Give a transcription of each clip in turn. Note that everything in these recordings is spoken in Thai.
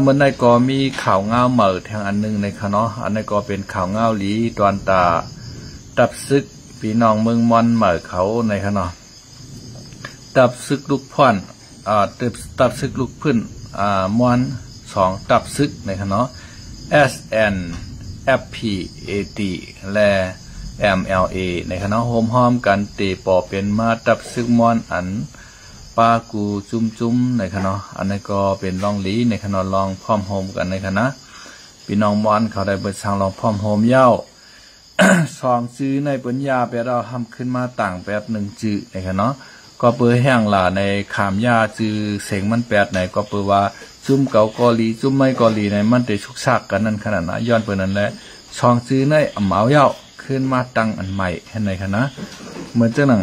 เมื่อในก็มีข่าวเงาเหม่อทางอันนึงในคะเนาะอันในก็เป็นข่าวเงาหลีตอนตาตับซึกพี่น้องเมืองมอนเหม่อเขาในคะเนาะตับซึกลูกพ่อนตับซึกลูกพื้นมอน2ตับซึกในคะเนาะ SNFPAT และ MLA ในคะเนาะโฮมห้อมกันเตปอเป็นมาตับซึกมอนอันปากูจุ้มในคะเนาะอันนี้ก็เป็นลองหลีในคะเนาะลองพร้อมโฮมกันในคะนะพี่น้องมอนเขาได้เปิดทางลองพร้อมโฮมเย้า สองจื้อในปัญญาแปดเราทำขึ้นมาต่างแปด1จื้อในคะเนาะก็เปิดแห้งล่ะในขามยาจื้อเสียงมันแปดไหนก็เปิดว่าจุ้มเก่ากอลีจุ้มไม่กอลีในมันเตชุกซากกันนั่นขนาดนะย้อนเปิดนั่นแหละสองจื้อในเหมาเย้าขึ้นมาตั้งอันใหม่เห็นไหมคะนะเหมือนเจ้าหนัง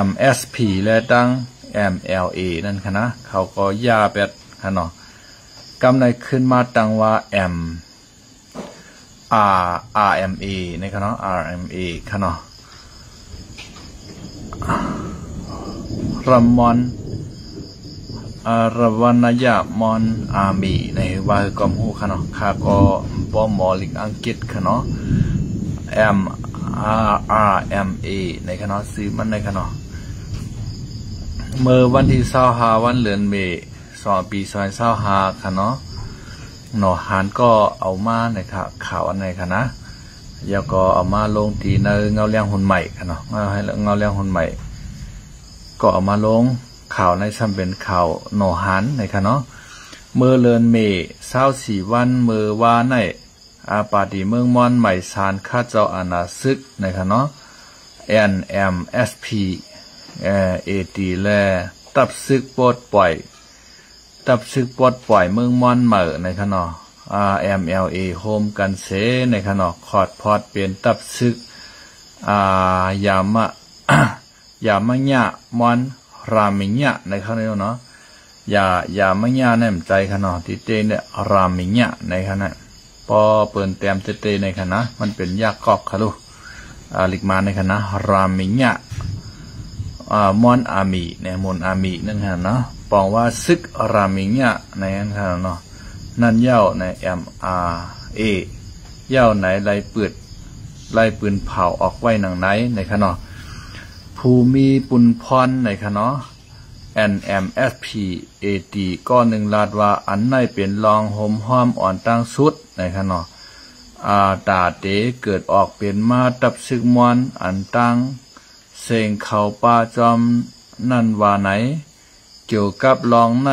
MSP และตั้ง MLA นั่นค่ะนะเขาก็ยาแบบค่ะเนาะกำในขึ้นมาตั้งว่า RMA ในค่ะเนาะ RMA ค่ะเนาะรามอนรวานายามอนอาร์มีในว่ากอมหูค่ะเนาะค่ะก็บอมอลิกอังกฤษค่ะเนาะ RMA ในค่ะเนาะซื้อมันในค่ะเนาะเมื่อวันที่25วันเดือนเมษายนปี2025ค่ะเนาะหน่อหานก็เอามาในค่ะข่าวอันไหนค่ะนะแล้วก็เอามาลงทีในเงาเลี้ยงหุ่นใหม่ค่ะเนาะให้เงาเลี้ยงหุ่นใหม่ก็เอามาลงข่าวในซ้ำเป็นข่าวหน่อหานในค่ะเนาะเมื่อเดือนเมษายน24วันเมื่อวานในปาร์ตี้เมืองมอนใหม่ซานข้าเจ้าอาณาซึกในค่ะเนาะ NMSP AT และตับซึกปลดปล่อยเมืองมอนเหม่อในคะเนาะMLA โฮมกันเสในคะเนาะคอดพอดเปลี่ยนตับซึกยามะ ยามะญะมอนรามิญะในคะเนาะยามะญะแน่มใจคะเนาะที่เตเนี่ยรามิญะในคะนะพอเปิ้นแต้มเตในคะนะมันเป็นยากอกค่ะลูกลิกมาในคะนะรามิญะมอนอามีเนี่ยมอนอามีนั่นฮะเนาะปองว่าซึกรามิญะในนั้นค่ะเนาะนั่นเย้าใน MRA เย้าไหนไล่ปืนเผาออกไว้หนังไหนในค่ะเนาะภูมิปุนพรในค่ะเนาะ NMSPAT ก็1ลาดว่าอันไหนเป็นรองห่มห้อมอ่อนตั้งสุดในค่ะเนาะตาเตเกิดออกเป็นมาตับซึกมอนอันตั้งเสียงเขาป่าจอมนั่นว่าไหนเกี่ยวกับลองใน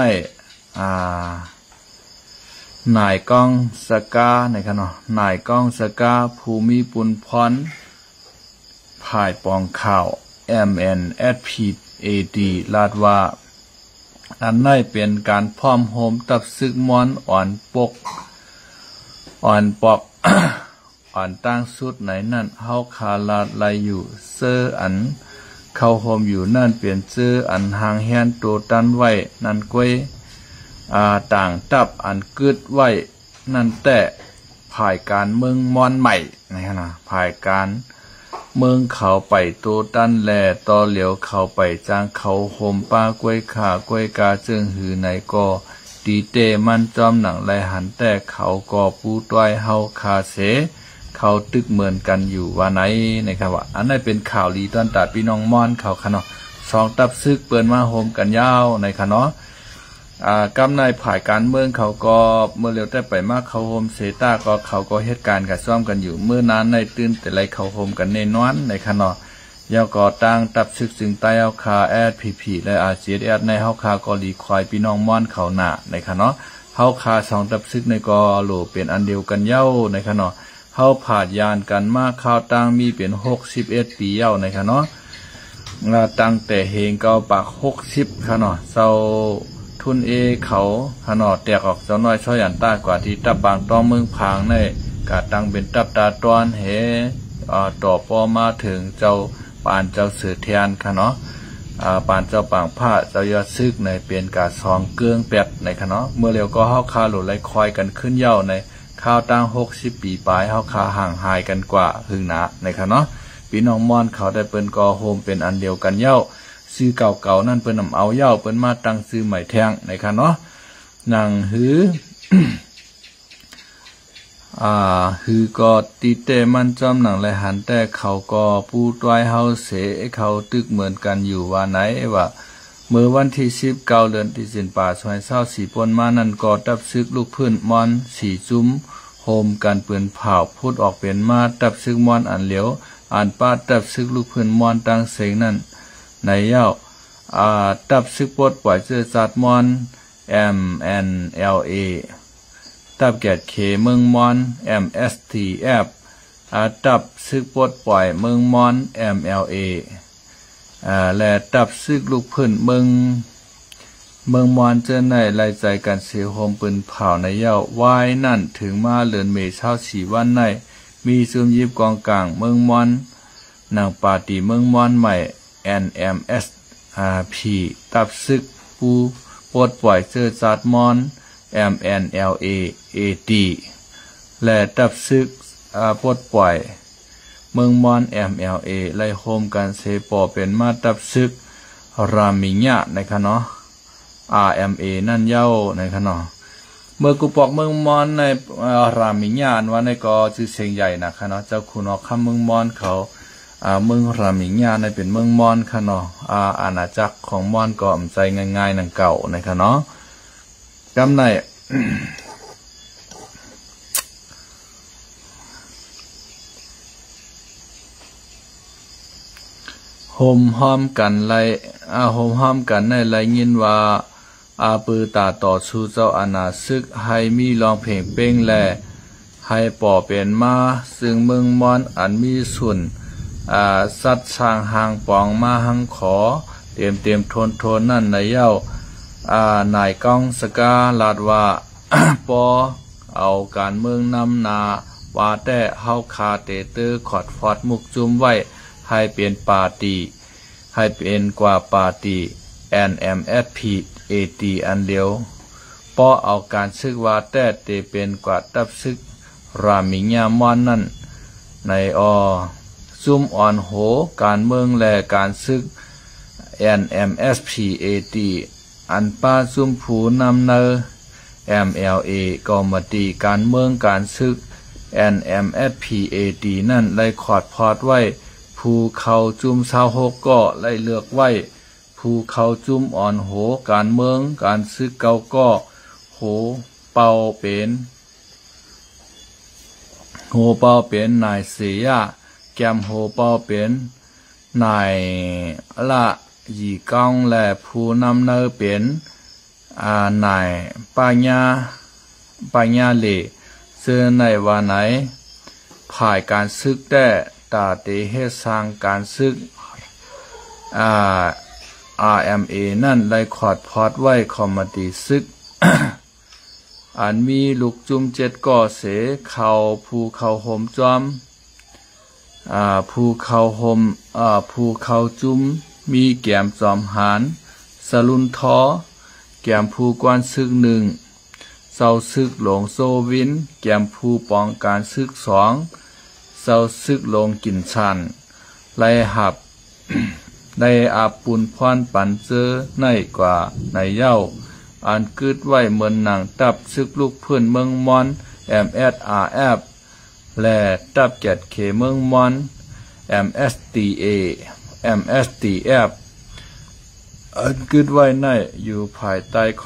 นายกองสกาในคะเนาะนายกองสกาภูมิปุนพรภายปองข่าว MNSPAD ลาดว่าอันไหนเป็นการพร้อมโฮมตับซึกมอนอ่อนปอก อ่อนตั้งสุดไหนนั่นเฮาคาลาดไลอยู่เซออันเข้าโฮมอยู่นั่นเปลี่ยนเจออันหางแฮนโตตันไว้นั่นก้วยต่างตับอันกึดไว้นั่นแต่ภายการเมืองมอนใหม่นะภายการเมืองเขาไปโตตันแลต่อเหลียวเขาไปจางเขาโฮมป้ากล้วยขากล้วยกาจึงหือไหนก็ตีเตมันจอมหนังไรหันแต่เขาก็ปูต้อยเฮาคาเสเขาตึกเหมือนกันอยู่ว่าไหนนะครับว่าอันนั้นเป็นข่าวลีตอนตัดพี่น้องมอนเขาค่ะเนาะ2ตับซึกเปิดมาโฮมกันยาวในค่ะเนาะกำในผ่ายการเมืองเขาก็เมื่อเร็วแต่ไปมากเขาโฮมเซต้าก็เขาก็เหตุการณ์กับซ่อมกันอยู่เมื่อนานในตื่นแต่ไรเขาโฮมกันแน่นอนในค่ะเนาะยาวก่อตั้งตับซึกจึงใต้เอาคาพีและRCSในเฮาคาก็รีควายพี่น้องมอนเขาหน้าในค่ะเนาะเฮาคา2ตับซึกในก็โหลเป็นอันเดียวกันเย้าในค่ะเนาะเฮาผ่านยานกันมาข่าวตั้งมีเป็น61ปีเย้าในค่ะเนาะตั้งแต่เฮงเก้าปาก60ค่ะเนาะเซาทุนเขาค่ะเนาะแตกออกเจ้าน้อยช่อยอันต้ากว่าที่ตับบางต้องเมืองพางในกะตั้งเป็นตับตาตอนเฮต่อปอมาถึงเจ้าปานเจ้าเสือเทียนค่ะเนาะปานเจ้าปางผ้าเจ้ายอดซึกในเป็นกาซองเกืองเป็ดในค่ะเนาะเมื่อเร็วก็เฮาคาหลุดไหลคอยกันขึ้นเย้าในข้าวตั้ง60ปีปลายเฮาคาห่างหายกันกว่าหึงหนาในค่ะเนาะพี่น้องมอนเขาได้เปิ้นกอโฮมเป็นอันเดียวกันเย้าซื้อเก่าๆนั่นเปิ้นนำเอาเย้าเปิ้นมาตั้งซื้อใหม่แทงในค่ะเนาะ หนังหือ ฮือก็ตีเตมันจอมหนังและหันแต่เขาก็ปูต้วยเฮาเสเขาตึกเหมือนกันอยู่ว่าไหนว่าเมื่อวันที่19เดือนที่สินป่าซอย24ปนมานั่นก็ตับซึกลูกพื้นมอนสีจุ้มโฮมกันปืนเผาพูดออกเป็นมาตับซึกมอนอันเหลียวอ่านป้าตับซึกลูกพื้นมอนตังเสงนั่นในเย้าตับซึกปดปล่อยเจอจัดมอน MNLA ตับแกดเคเมืองมอน MSTF ตับซึกปดปล่อยเมืองมอน MLA และตับซึกลูกพื้นเมืองมอนเจอในรายใจกันเสียโฮมปืนเผาในเย้าวายนั่นถึงมาเลือนเมเช้า4วันในมีซุมยิบกองกลางเมืองมอนนางปาตีเมืองมอนใหม่ NMSP ตับซึกปูปดปล่อยเจอจัดมอน MNLA AD และตับซึกปดปล่อยเมืองมอน MLA ไล่โฮมกันเซปอเป็นมาตับซึกรามิญะนะคะเนาะ RMA นั่นเย้านะคะเนาะเมื่อกูปอกเมืองมอนในรามิญะอันว่าในก็ชื่อเสียงใหญ่นะคะเนาะเจ้าคุณออกคำเมืองมอนเขาเมืองรามิญะในเป็นเมืองมอนค่ะเนาะอาณาจักรของมอนก็อำใจง่ายๆนังเก่านะคะเนาะกำใน โฮมห้อมกันไล่โฮมห้อมกันในไล่ยินว่าปือตาต่อสู้เจ้าอาณาซึกให้มีร้องเพลงเป้งแลให้ป่อเป็นมาซึ่งเมืองมอนอันมีส่วนสัตว์ช้างหางปองมาหังขอเตรียมทนนั่นในเย้านายก้องสกาลาดว่า ปอเอาการเมืองนำนาว่าแต่เฮาคาเตเตอร์ขอดฟอดมุกจุมไว้ให้เป็นปาตีให้เป็นกว่าปาตี NMSP AT อันเดียวปอเอาการซึกว่าแต่เตเป็นกว่าตับซึกรามิญามอนนั่นในซุ่มอ่อนโหการเมืองและการซึก NMSP AT อันป้าซุ่มผูนำเนอ MLA ก็มาตีการเมืองการซึก NMSP AT นั่นไล่ขอดพอดไว้ภูเขาจุ่ม26ก็ไล่เลือกไว้ภูเขาจุ่มอ่อนโหการเมืองการซึกเก่าก็โหเป่าเป็นนายเสียแกมโหเป่าเป็นนายละหยีกองและผู้นำเนอเป็นนายปัญญาเหล่เสื้อในวันไหนผ่ายการซึกแต่ตาเตเฮสร้างการซึกRMA นั่นไล่ขอดพอดไว้คอมมาตีซึก อันมีลูกจุ่ม7ก่อเสเขาภูเขาโฮมจอมภูเขาจุ่มมีแก้มจอมหานสลุนท้อแก้มภูกวนซึก1เศร้าซึกหลงโซวินแก้มภูปองการซึก2เศร้าซึกลงกินชันไล่หับ ได้อาปุนพรปันเจอในกว่าในเย้าอันกึดไว้เหมือนหนังตับซึกลูกเพื่อนเมืองมอน MSRF และตับแกดเคเมืองมอน MSTF อันกึดไว้ในอยู่ภายใต้ข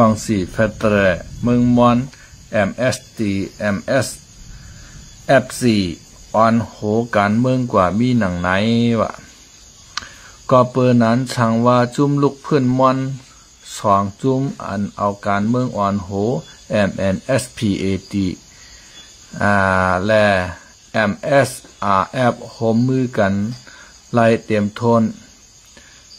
องสี่เฟเตอร์เมืองมอน MSFC อ่อนโหการเมืองกว่ามีหนังไหนวะก็เปิดนั้นช่างว่าจุ่มลูกเพื่อนมอน2จุ่มอันเอาการเมืองอ่อนโห MNSPAT และ MSRF โฮมมือกันไล่เตรียมทน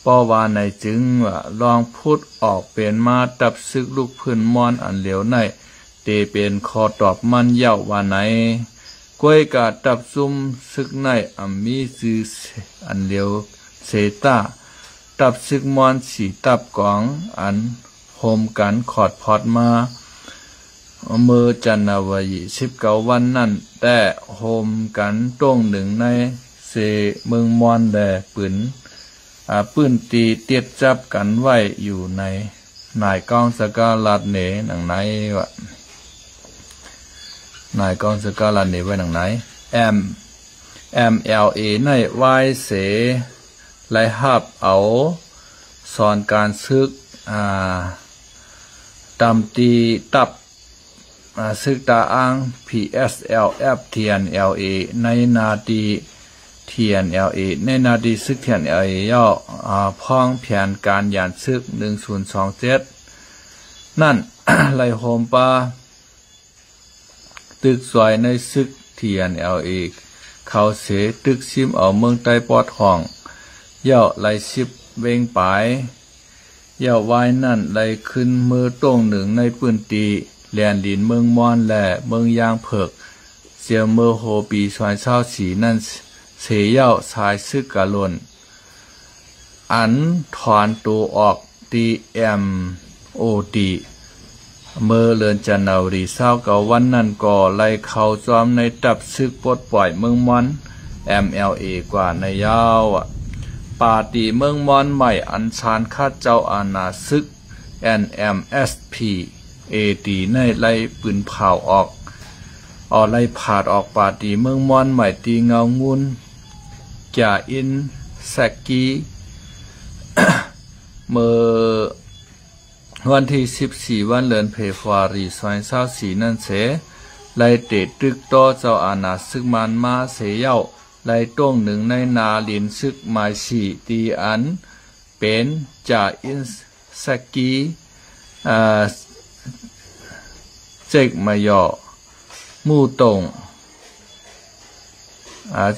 ป้อว่าในจึงว่าลองพูดออกเป็นมาตับซึกลูกเพื่อนมอนอันเหลียวในเตเป็นคอตอบมันเย้าว่าไหนกวยกาตับซุ่มซึกในมีซื้ออันเหลียวเซตาตับซึกมอนสีตับกองอันโฮมกันขอดพอดมาเมื่อจันทวายี19วันนั่นแต่โฮมกันตรงหนึ่งในเสเมืองมอนแดปืน ปื้นตีเตียดจับกันไว้อยู่ในนายกองสกาลัดเนหนังไหนวะนายกองสกาลัดเนไว้หนังไหนMLA ในไว้เสไล่หับเอาสอนการซึกตำตีตับซึกตาอ้าง PSLF TNLA ในนาดี TNLA ในนาดีซึก TNLA ย่อพ้องแผนการยานซึก1027นั่น ไล่โฮมปาตึกสวยในซึก TNLA เขาเสตึกซิมเอาเมืองใต้ปอดห้องย่อไล่สิบเวงปายย่อไว้นั่นไล่ขึ้นมือตรงหนึ่งในปืนตีแลนดินเมืองมอนและเมืองยางเผือกเสียเมือโฮปีซอยเช้าสีนั่นเสียย่อสายซึกกะลนอันถอนตัวออกตีMODเมื่อเลือนจันทร์รีเศร้าเก่าวันนั้นก่อไล่เข้าจอมในตับซึกปลดปล่อยเมืองมอน MLA กว่าในยาวปาตีเมืองมอนใหม่อันชานข้าเจ้าอาณาซึก NMSP AD ในไล่ปืนเผาออกไล่ผาดออกปาตีเมืองมอนใหม่ตีเงางุนจ่าอินแซกกีเมื่อวันที่14วันเดือนเพฟวารี2024นั่นเสไล่เตะตึกโตเจ้าอาณาซึกมันมาเสเย้าไล่ต้งหนึ่งในนาลินซึกหมายสีตีอันเป็นจ่าอินแซกกีเจกมายอมู่ตง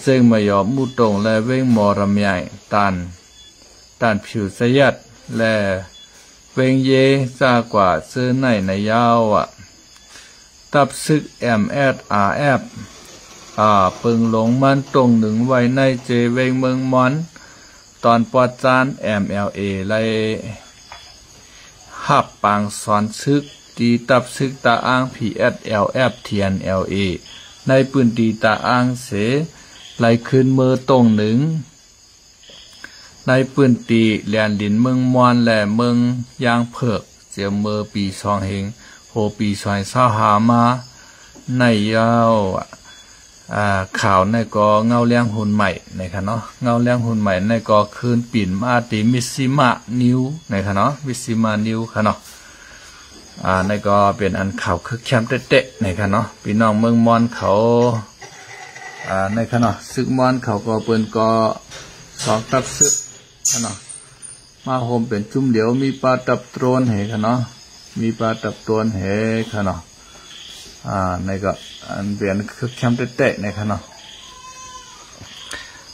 เจกมายอมู่ตงและเว้งมอรำใหญ่ตันผิวสยัดและเวงเยจากว่าซื้อในยาวตับซึก MSRF ปึงหลงมันตรงหนึ่งไว้ในเจเวงเมืองมอนตอนปอดจาน MLA ไล่หับปางสอนซึกตีตับซึกตาอ้าง PSLF TNLA ในปืนตีตาอ้างเสไล่ขึ้นมือตรงหนึ่งในปืนตีแลนดินเมืองมอนและเมืองยางเผือกเจียมเมื่อปี2เฮงโฮปี2025มาในยาวข่าวในก็เงาเลี้ยงหุ่นใหม่นะครับเนาะเงาเลี้ยงหุ่นใหม่ในก็คืนปิ่นมาตีมิซิมะนิวนะครับเนาะมิซิมะนิวค่ะเนาะในก็เป็นอันข่าวคึกแคมเตะๆนะครับเนาะพี่น้องเมืองมอนเขาในค่ะเนาะซึกมอนเขาก็เปิ้นก็สองตับซึกค่ะเนาะมาโฮมเป็นจุ่มเดียวมีปลาตับโตรนเหค่ะเนาะมีปลาตับโตรนเหค่ะเนาะในก็อันเป็นคึกแคมเตะๆในค่ะเนาะ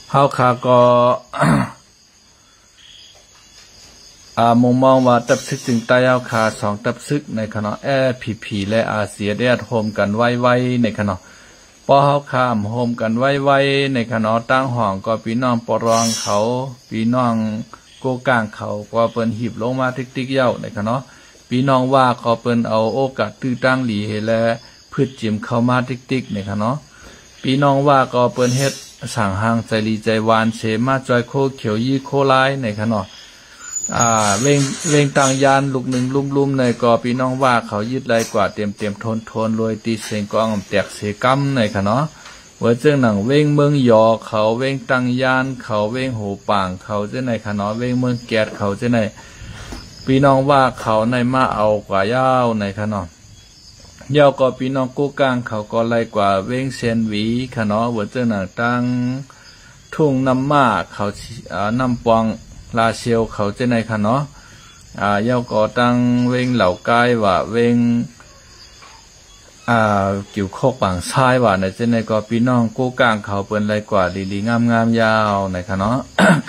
เฮาคาก็มุมมองว่าตับซึกจึงตายเอาคาสองตับซึกในค่ะเนาะPP และอาเซียได้โฮมกันไว้ในค่ะเนาะพอเฮาข้ามโฮมกันไว้ในค่ะเนาะตั้งห้องก็พี่น้องปรองเขาพี่น้องโกกลางเขาก็เปิ้นหีบลงมาติ๊กๆเย้าในค่ะเนาะพี่น้องว่าเขาเปิ้นเอาโอกาสตื้อตั้งหลีให้และพืชจิมเข้ามาติ๊กๆในค่ะเนาะพี่น้องว่าก็เปิ้นเฮ็ดสั่งหางใจลีใจหวานเสมาจอยโคเขียวยี่โคลายในค่ะเนาะเวงต่างยานลูกหนึ่งลุ่มๆในก็พี่น้องว่าเขายึดไรกว่าเตรียมทนรวยตีเสียงกองแตกเสกำในค่ะเนาะว่าเจ้าหนังเวงเมืองยอเขาเวงต่างยานเขาเวงหูป่างเขาเจ้าในค่ะเนาะเวงเมืองแกดเขาเจ้าในพี่น้องว่าเขาในมาเอากว่ายาวในค่ะเนาะยาวก็พี่น้องกู้กลางเขาก็ไรกว่าเวงเซนวีค่ะเนาะว่าเจ้าหนังตั้งทุ่งน้ำมาเขาน้ำปองลาเชียวเขาเจ้าในค่ะเนาะยาวก็ตั้งเวงเหล่ากายว่าเวงกิ่วโคกปังซ้ายว่าในเจ้าในก็พี่น้องกู้กลางเขาเปิ้นไรกว่าลีงามยาวในค่ะเนาะ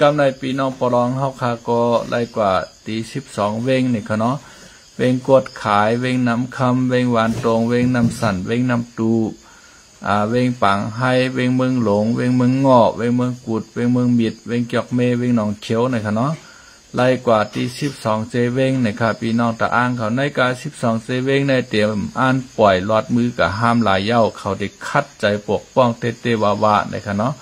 กำในพี่น้องปรองเฮาคาก็ไรกว่าตี12เวงในค่ะเนาะเวงกดขายเวงน้ำคำเวงหวานตรงเวงน้ำสั่นเวงน้ำตูเวงปังไฮเวงเมืองหลงเวงเมืองงอเวงเมืองกุดเวงเมืองมิดเวงจอกเมเวงหนองเขียวในค่ะเนาะไล่กว่าที่12เจเวงนะครับพี่น้องตาอ้างเขาในการ12เจเวงในเตรียมอ่านปล่อยลอดมือกับห้ามลายเย้าเขาได้คัดใจปกป้องเตวาวะนะครับเนาะ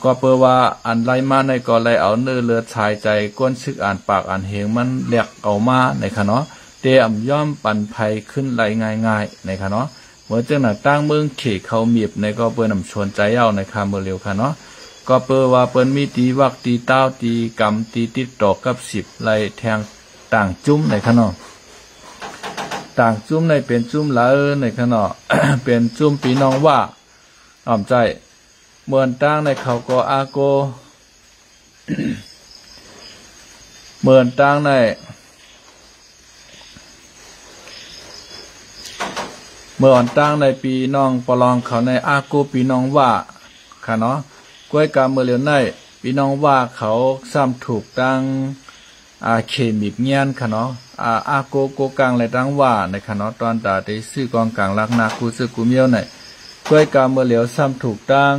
ก็เปิดว่าอันไรมาในก็ไรเอาเนื้อเลือดชายใจก้นซึกอ่านปากอ่านเหงมันเรียกเอามาในค่ะเนาะเตอมย่อมปั่นภัยขึ้นไรง่ายๆในค่ะเนาะเมื่อเจ้าหน้าตั้งเมืองเขเขาเมียบในก็เปิ้นนำชวนใจเอาในค่ะเมื่อเร็วค่ะเนาะก็เปิดว่าเปิ้นมีตีวักตีเต้าตีกำตีติดต่อกับ10ไรแทงต่างจุ้มในค่ะเนาะต่างจุ้มในเป็นจุ้มละในค่ะเนาะ เป็นจุ้มปีน้องว่าอ้อมใจเมื่อตั้งในเขาก็อาโก เมื่อตั้งในเมื่อตั้งในปีน้องปลองเขาในอาโกปีน้องว่าค่ะเนาะกล้วยกาเมื่อเร็วในปีน้องว่าเขาซ้ำถูกตั้งเขมิบเงียนค่ะเนาะอาโกโกกลางในตั้งว่าในค่ะเนาะตอนตาได้ซื้อกองกลางลักนากูซื้อกูเมียวในกล้วยกาเมื่อเร็วซ้ำถูกตั้ง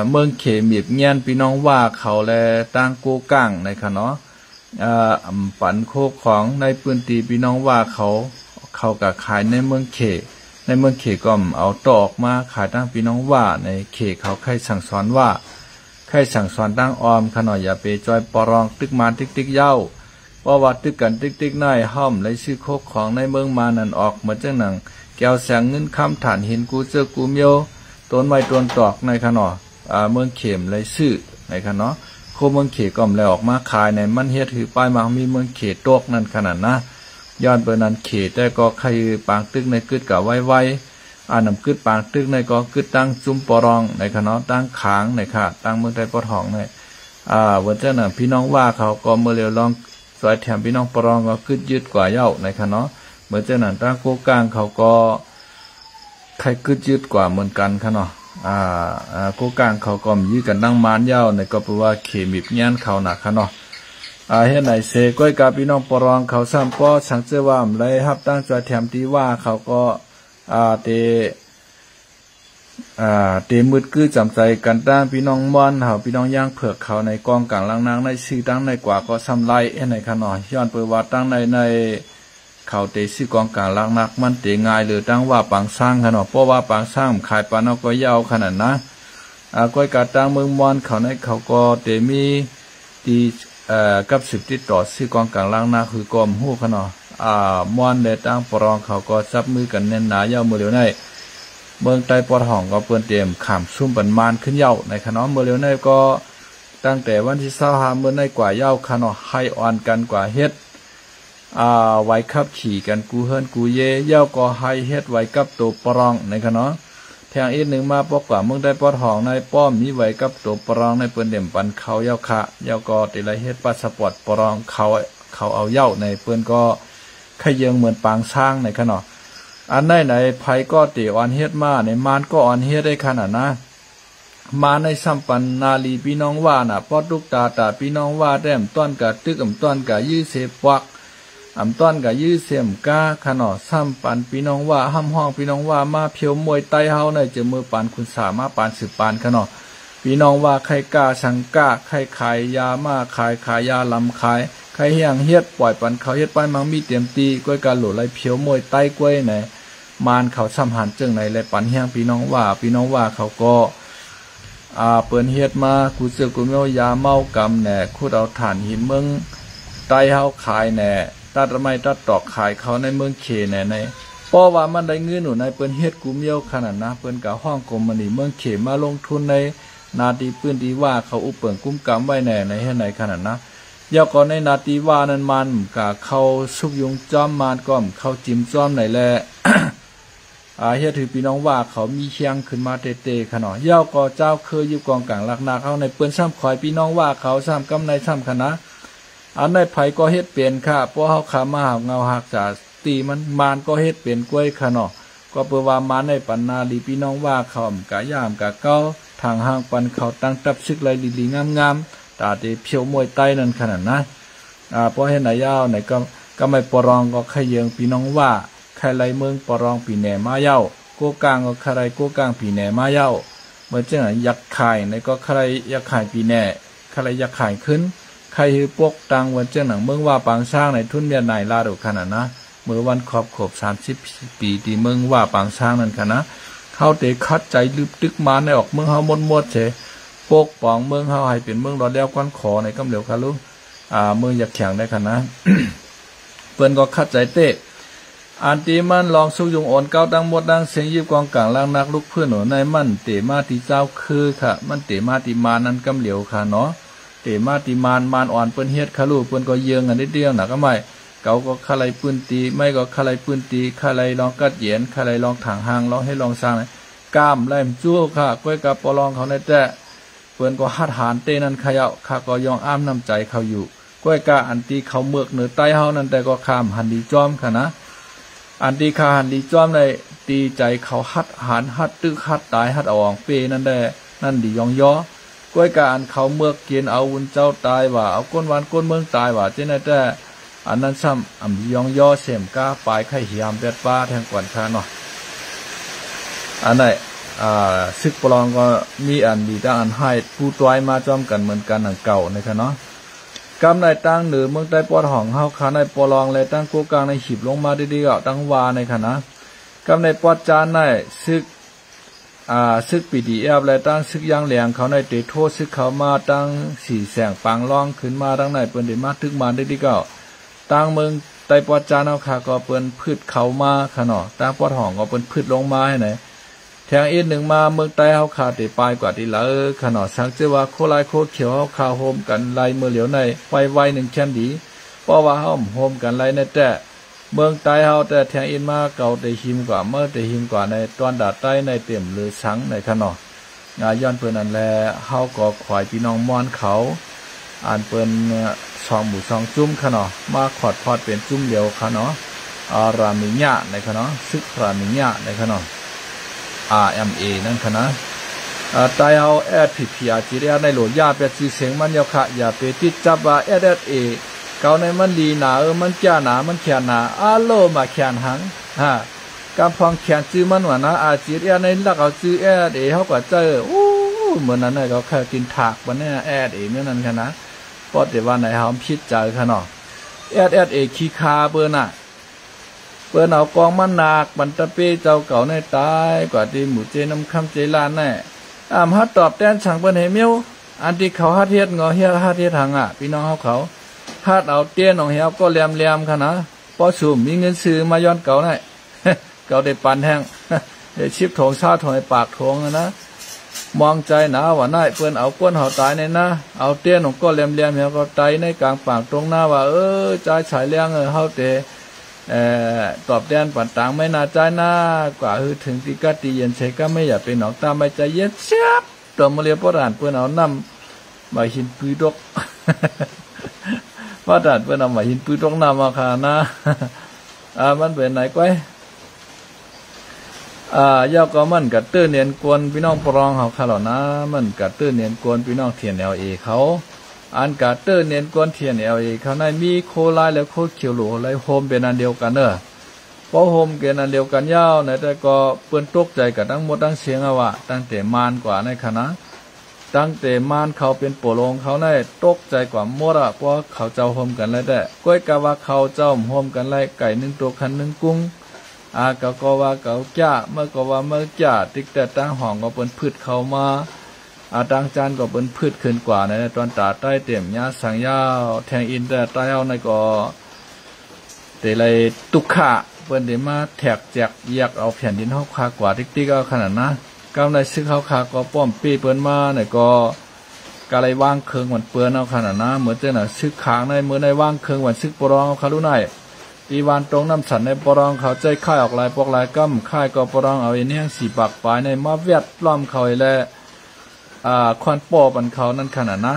เมืองเขมีบเงียนพี่น้องว่าเขาแลตั้งโกกังในค่ะเนาะปันโคกของในพื้นที่พี่น้องว่าเขากับขายในเมืองเขก็เอาตอกมาขายตั้งพี่น้องว่าในเขเขาใครสั่งสอนว่าใครสั่งสอนตั้งออมขน่อยอย่าไปจอยปรองตึกมาติ๊กเย้าเพราะว่าตึกกันติ๊กน้อยห้อมเลยชื่อโคกของในเมืองมานั่นออกเหมือนเจ้าหนังแก้วแสงเงินคำฐานหินกูเจอกูเมียวต้นไม้ต้นตอกในขนอเมืองเข็มเลยซื้อในขนอโคเมืองเขก็มเลยออกมาขายในมันเฮ็ดถือป้ายมามีเมืองเขตกนั่นขนาดนะย้อนเปิดนั้นเขตแต่ก็ใครปางตึกในกึดกับไว้นำกึดปางตึกในก็กึดตั้งจุ้มปรองในขนอตั้งขางในค่ะตั้งเมืองไทยปอทองในวันเจ้าหน่ะพี่น้องว่าเขาก็เมื่อเร็วลองสวยแถมพี่น้องปรองก็กึดยืดกว่าเย้าในขนอเมื่อเจ้าหน่ะตั้งโกกลางเขาก็ใครกึดยืดกว่าเหมือนกันค่ะเนาะโกกลางเขาก็ยืดกันนั่งมานยาวในก็แปลว่าเขมิบเงี้ยนเขาหนักค่ะเนาะเฮ็ดไหนเสก้อยกาพี่น้องปรองเขาซ้ำป้อสังเจว่าเลยฮับตั้งใจแถมตีว่าเขาก็เตมืดกื้อจำใจกันตั้งพี่น้องม่อนเขาพี่น้องย่างเผือกเขาในกองกลางล่างนางในชื่อตั้งในกว่าก็ซ้ำไล่เฮ็ดไหนค่ะเนาะย้อนเปิดว่าตั้งในเขาเตซื้อกองกลางลักนักมันเตง่ายหรือตั้งว่าปางสร้างขนาดเพราะว่าปางสร้างขายปานก็ยาวขนาดนะก้อยกาตั้งเมืองมอนเขาในเขาก็เตมีตีกับ10ติดต่อซื้อกองกลางลักนักคือกรมหู้ขนาดมอนได้ตั้งปรองเขาก็จับมือกันแน่นหนายาวมือเร็วในเมืองใต้ปอทองก็เปิ้นเตรียมขามซุ่มปันมานขึ้นยาวในขนาดมือเร็วในก็ตั้งแต่วันที่25เมื่อในกว่ายาวขนาดให้อ่อนกันกว่าเฮ็ดไว้ขับขี่กันกูเฮิรนกูเย่เย้าก็ให้เฮ็ดไว้กับตัวปรองในขณะแทงอีกหนึ่งมาปกว่าเมืองได้ปอทองในป้อมมีไว้กับตัวปรองในเปิ้นเด่มปันเขาเย้าค่ะเย้าก็ติละเฮ็ดพาสปอร์ตปรองเขาเอาเย้าในเปิ้นก็ขยิงเหมือนปางช้างในขณะอันไหนไผก็ติอ่อนเฮ็ดมาในมานก็อ่อนเฮ็ดได้ขนาดนะมาในสัมปันนาลีพี่น้องว่าน่ะปอตุกตาพี่น้องว่าแต้มต้นกะตึกต้นกะยื้อเสปวักต้นกับยื้อเสียมก้าขนอซ้ำปันพี่น้องว่าห้ำห้องพี่น้องว่ามาเพียวมวยไตเฮาในเจอมือปานคุณสามาปานสืบปานขนอพี่น้องว่าใครกล้าสังกล้าใครขายยามาขายยาลำขายใครเฮียงเฮ็ดปล่อยปันเขาเฮ็ดไปมังมีเตรียมตีก้อยการหลุดไรเพียวมวยไตกล้วยไหนมานเขาซ้ำหันจึงไหนและปันเฮียงพี่น้องว่าเขาก็เปิ้นเฮ็ดมากูเสือกูเมียวยาเมากำแหน่ขุดเอาถ่านหินเมืองไตเฮาขายแหน่ตัดไม้ตัดตอกขายเขาในเมืองเขในเพราะว่ามันได้เงินหนูในเปิ้นเฮ็ดกูเมียวขนาดนะเปิ้นกับห้องกรมนี่เมืองเขมาลงทุนในนาตีปื้นดีว่าเขาอุปเปิงกุ้มกำไว้แน่ในให้ไหนขนาดนะยาวก่อนในนาตีว่านั้นมันกับเขาสุกยุงจ้อมมานก้อมเขาจิ้มจ้อมไหนแล เฮ็ดถือพี่น้องว่าเขามีเคียงขึ้นมาเตะขนาดยาวก่อเจ้าเคยอยู่กองกลางลักนาเขาในเปิ้นซ้ำคอยพี่น้องว่าเขาซ้ำกำในซ้ำคณะอันในไผก็เฮ็ดเปลี่ยนค่ะเพราะเฮาขามาหาเงาหักษาตีมันมานก็เฮ็ดเปลี่ยนกล้วยค่ะเนาะก็เปิดว่ามาในปันนาลีพี่น้องว่าเขากะย่ามกะเก้าทางห้างปันเขาตั้งตับซึกไหลลีงามตาเตเพียวมวยไตนั่นขนาดนะเพราะเฮ็ดไหนยาวไหนก็ไม่ปรองก็ขยิงพี่น้องว่าใครไหลเมืองปรองปีแหน่มาเย้าโกกลางก็ใครโกกลางปีแหน่มาเย้าเมื่อจังยักษ์ขายในก็ใครยักษ์ขายปีแหน่ใครยักษ์ขายขึ้นใครฮือปกตังวันเจ้าหนังเมืองว่าปางช้างในทุนเมียนายลาดุขนาดนะเมื่อวันขอบ30 ปีที่เมืองว่าปางช้างนั่นค่ะนะ เข เฮาเตะคัดใจลึกตึกมาในออกเมืองเฮามดเฉปกป้องเมืองเฮาให้เป็นเมืองรอดแล้วก้อนขอในกำเหลียวคาลุเมืองอยากแข่งได้ขนาด เปิ้นก็คัดใจเตะอันตีมันลองสู้ยุงอ่อนเก้าดังหมดดังเสียงยิบกองกลางล่างนักลุกเพื่อนหนูในมันเตะมาตีเจ้าคือค่ะมันเตะมาตีมานั้นกำเหลียวค่ะเนาะเตะมาตีมานอ่อนเปิ้นเฮ็ดคาลูเปิ้นก็เยืองกันนิดเดียวหนักก็ไม่เก่าก็คาไลปืนตีไม่ก็คาไลปืนตีคาไลลองกัดเหยียนคาไลลองถังหางลองให้ลองสร้างกล้ามไล่มจู้ค่ะก้อยกับปอลองเขาในแต่เปิ้นก็หัดหานเตนั้นขยะข้าก็ยองอ้ามน้ำใจเขาอยู่ก้อยกาอันตีเขาเมือกเหนือใต้เฮานั่นแต่ก็ข้ามหันดีจอมค่ะนะอันตีขาหันดีจอมในตีใจเขาหัดหานหัดตึกหัดตายหัดเอาอองเปนั่นได้นั่นดียองย่อก้อยกาอันเขาเมือกเกียนเอาวุ้นเจ้าตายว่าเอาก้นวันก้นเมืองตายว่าเจ้านั่นแต่อันนั้นซ้ำยองย่อเสียมก้าปลายไข่เหี่ยมเป็ดป้าแทงกวนคาเนาะอันไหนซึกปลองก็มีอันดีตั้งอันให้ผู้ต้อยมาจอมกันเหมือนกันหนังเก่านะครับเนาะกำในตั้งเหนือเมืองใต้ปอดห้องเฮาขาในปลองและตั้งกูกลางในหีบลงมาดีๆก็ตั้งวาในคณะกำในปอดจานในซึกปีดีและตั้งซึกยางแหลงเขาในเตโทซึกเขามาตั้งสี่แสงปังล่องขึ้นมาตั้งในเปิ้นได้มาทึกมาดีๆก็ตั้งเมืองใต้ปอดจานเอาค่ะก็เปิ้นพืชเขามาค่ะเนาะตั้งปอดห้องก็เปิ้นพืชลงมาให้ไหนแทงอีกหนึ่งมาเมืองใต้เฮาขาดปลายกว่าที่ละขนาดสังเจว่าโคลายโคเขียวเฮาขาโฮมกันไล่เมื่อเหลียวในไวหนึ่งแค่นดีเพราะว่าเฮาโฮมกันไล่ในแต่เมืองใต้เฮาแต่แทงอีกมาเก่าแต่หิมกว่าเมื่อแต่หิมกว่าในตอนดาดใต้ในเต็มหรือสังในขนาดย้อนเปิ้นนั่นแลเฮาก็ขวายพี่น้องม่อนเขาอ่านเปิ้นสองหมู่สองจุ้มขนาดมาขอดพอดเป็นจุ้มเดียวขนาดรามิญะในขนาดซึกรามิญะในขนาดRMA นั่นค่ะนะตายเอาPPR จีเรียในโหลดยาเป็ดจีเสียงมันยาขะอย่าไปติดจับว่าSA เก่าในมันดีหนามันจ้าหนามันแขนหนาโลมาแขนหังกำพังแขนจื้อมันว่านะจีเรียในหลักเอาจื้อSA เขาก็เจอเหมือนนั้นเลยเขาแค่กินถากมันเนี่ยSA เมื่อนั้นค่ะนะปอดเดี๋ยววันไหนเขาพิจารณาค่ะเนาะSA ขี้คาเบอร์น่ะเปิ้นเอากองมันหนักบันตะเป้เจ้าเก่าในตายกว่าที่หมู่เจน้ำคำเจลานแน่ฮัดตอบแทนสั่งเปิ้นให้เมียวอันที่เขาฮัดเฮ็ดงอเฮ็ดฮัดเฮ็ดหังพี่น้องเขาฮัดเอาเตี้ยนของเฮาก็แหลมๆค่ะนะพอสูมมีเงินซื้อมาย้อนเก่าได้เก่าได้ปันแห้งได้ชิบถงชาถงในปากถงนะมองใจหนาว่าน่าเปิ้นเอาก้นเฮาตายในนะเอาเตี้ยนของก็แหลมๆเฮาก็ตายในกลางปากตรงหน้าว่าใจฉายแรงเฮาเตตอบแทนปันต่างไม่น่าใจหน้ากว่าถึงตีกัดตีเย็นเชก็ไม่อยากเป็นหนองตาไม่ใจเย็นเชียบตัวมเลียปรานเพื่อนเอาน้ำมาหินปืนดกปรานเพื่อนเอามาหินปืนดกน้ำมาค่ะนะมันเป็นไหนก้อยยาวก็มันกัดตื้อเนียนกวนพี่น้องปรองเขาค่ะหรอนะมันกัดตื้อเนียนกวนพี่น้องเทียนLAเขาอันกาเตอร์เน้นกวนเทียนLAเขาในมีโคไลและโคเขียวหลูไรโฮมเป็นอันเดียวกันเนอะเพราะโฮมเป็นอันเดียวกันยาวในแต่ก็เปิ้นตกใจกับทั้งหมดทั้งเสียงว่าตั้งแต่มานกว่าในคณะตั้งแต่มานเขาเป็นโปรโลงเขาในตกใจกว่าหมดเพราะเขาเจ้าโฮมกันไรแต่ก้อยกะว่าเขาเจ้าโฮมกันไรไก่1ตัวคัน1กุ้งก็ว่าเก่าจ้าเมื่อก็ว่าเมื่อจ้าติ๊กแต่ตั้งห้องก็เปิ้นพืชเขามาดังจานก็เป็นพืชขึ้นกว่าในตอนตาใต้เต็มยาสังยาวแทงอินแต่ใต้เอาในก็แต่ไรตุกขะเปิ้นได้มาแทกแจกอยากเอาแผ่นดินเฮาคากว่าติ๊กๆเอาขนาดนะกำในซึกเฮาคาก็ป้อมปี้เปิ้นมาในก็กะไรวางเคิงวันเปิ้นเอาขนาดนะเหมือนเจ้าน่ะซึกขางในมื้อในวางเคิงวันซึกปรองเขารู้ไหนปีวันตรงน้ำสันในปรองเขาใจค่ายออกลายปอกลายกั้มค่ายก็ปรองเอาอีเนี่ย4ปากปลายในมาเวียดล้อมเขาแลควันปอบันเขานั่นขนาดนะ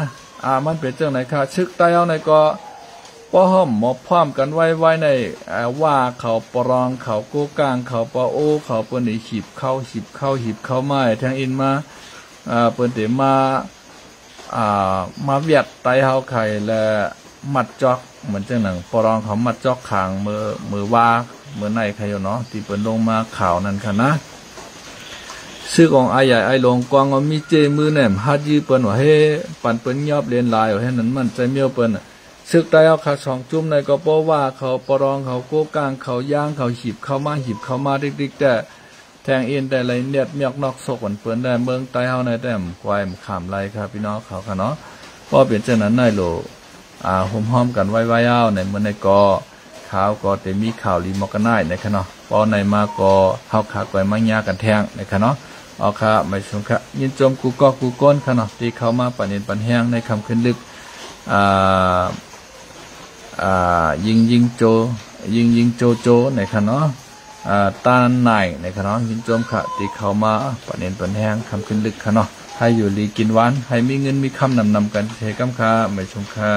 มันเป็นเจ้าไหนค่ะชึกใต้เอาในก็ป้อห้อมหมอบพร้อมกันไว้ในว่าเขาปรองเขาโกกลางเขาปอโอเขาเปิ้นได้หีบเข้าไม้แทงอินมาเปิ้นได้มาเวียดไต้เฮาไข่และมัดจอกเหมือนจังหนังปรองเขามัดจอกขางมือว่ามือในใครอยู่เนาะที่เปิ้นลงมาข่าวนั่นค่ะนะซื้อของไอ้ใหญ่ไอ้ลงกวางว่ามีเจมือแหนมฮัดยืเปิ้นว่าเฮ้ปั่นเปิ้นยอบเรียนลายให้นั้นมันใจเมียวเปิ้นซึกได้เอาขาสองจุ่มในก็เพราะว่าเขาปรองเขาโกกลางเขาย่างเขาหีบเข้ามาดิกๆแต่ แทงอินแต่ไรเนียดเมียกนอกศกวันเปิ้นได้เมืองใต้เฮาในแต่มควายขามไรครับพี่น้องเขาค่ะเนาะก็เปลี่ยนเช่นนั้นได้โหลห้อมกันไว้ๆเอาในเมื่อในกอข่าวก็แต่มีข่าวรีมอกกันได้ในค่ะเนาะพอในมาก็เฮาขาก่อยมังยากันแทงในค่ะเนาะเอาค่ะไม่ชมค่ะยินจมกูก็กูก้นค่ะเนาะที่เข้ามาปันเห็นปันแห้งในคำขึ้นลึกยิงโจในค่ะเนาะตาไหนในค่ะเนาะยินจมค่ะที่เข้ามาปันเห็นปันแห้งคำขึ้นลึกค่ะเนาะให้อยู่ลีกินหวานให้มีเงินมีคำนำกันเทกำค่ะไม่ชมค่ะ